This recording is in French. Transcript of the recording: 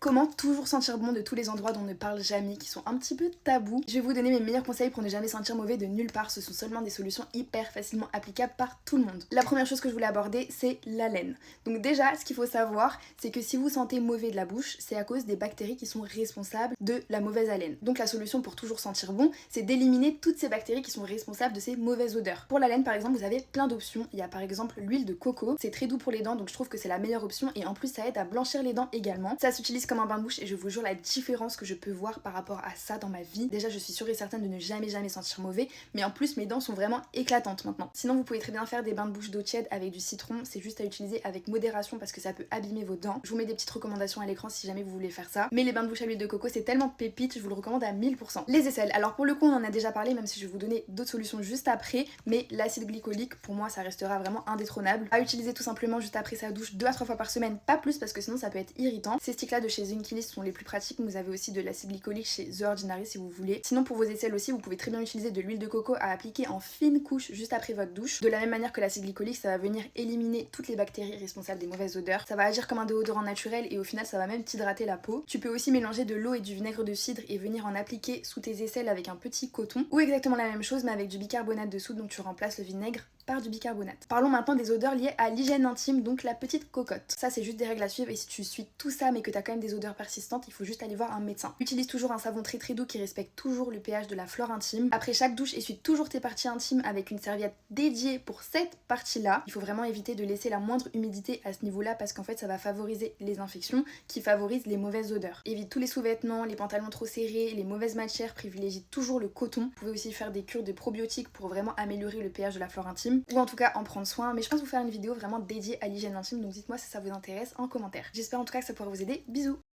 Comment toujours sentir bon de tous les endroits dont on ne parle jamais, qui sont un petit peu tabous. Je vais vous donner mes meilleurs conseils pour ne jamais sentir mauvais de nulle part. Ce sont seulement des solutions hyper facilement applicables par tout le monde. La première chose que je voulais aborder, c'est l'haleine. Donc déjà, ce qu'il faut savoir, c'est que si vous sentez mauvais de la bouche, c'est à cause des bactéries qui sont responsables de la mauvaise haleine. Donc la solution pour toujours sentir bon, c'est d'éliminer toutes ces bactéries qui sont responsables de ces mauvaises odeurs. Pour l'haleine par exemple, vous avez plein d'options. Il y a par exemple l'huile de coco, c'est très doux pour les dents, donc je trouve que c'est la meilleure option et en plus ça aide à blanchir les dents également. Ça s'utilise comme un bain de bouche et je vous jure la différence que je peux voir par rapport à ça dans ma vie. Déjà je suis sûre et certaine de ne jamais sentir mauvais, mais en plus mes dents sont vraiment éclatantes maintenant. Sinon vous pouvez très bien faire des bains de bouche d'eau tiède avec du citron, c'est juste à utiliser avec modération parce que ça peut abîmer vos dents. Je vous mets des petites recommandations à l'écran si jamais vous voulez faire ça. Mais les bains de bouche à l'huile de coco c'est tellement pépite, je vous le recommande à 1000%. Les aisselles, alors pour le coup on en a déjà parlé même si je vais vous donner d'autres solutions juste après, mais l'acide glycolique pour moi ça restera vraiment indétrônable. À utiliser tout simplement juste après sa douche 2 à 3 fois par semaine, pas plus parce que sinon ça peut être irritant. Ces sticks là de chez Zinkilis sont les plus pratiques, vous avez aussi de l'acide glycolique chez The Ordinary si vous voulez. Sinon pour vos aisselles aussi vous pouvez très bien utiliser de l'huile de coco à appliquer en fine couche juste après votre douche. De la même manière que l'acide glycolique ça va venir éliminer toutes les bactéries responsables des mauvaises odeurs. Ça va agir comme un déodorant naturel et au final ça va même t'hydrater la peau. Tu peux aussi mélanger de l'eau et du vinaigre de cidre et venir en appliquer sous tes aisselles avec un petit coton ou exactement la même chose mais avec du bicarbonate de soude, donc tu remplaces le vinaigre par du bicarbonate. Parlons maintenant des odeurs liées à l'hygiène intime, donc la petite cocotte. Ça c'est juste des règles à suivre et si tu suis tout ça mais que t'as quand même des odeurs persistantes, il faut juste aller voir un médecin. Utilise toujours un savon très doux qui respecte toujours le pH de la flore intime. Après chaque douche, essuie toujours tes parties intimes avec une serviette dédiée pour cette partie-là. Il faut vraiment éviter de laisser la moindre humidité à ce niveau-là parce qu'en fait ça va favoriser les infections qui favorisent les mauvaises odeurs. Évite tous les sous-vêtements, les pantalons trop serrés, les mauvaises matières, privilégie toujours le coton. Vous pouvez aussi faire des cures de probiotiques pour vraiment améliorer le pH de la flore intime ou en tout cas en prendre soin, mais je pense vous faire une vidéo vraiment dédiée à l'hygiène intime, donc dites-moi si ça vous intéresse en commentaire. J'espère en tout cas que ça pourra vous aider. Bisous.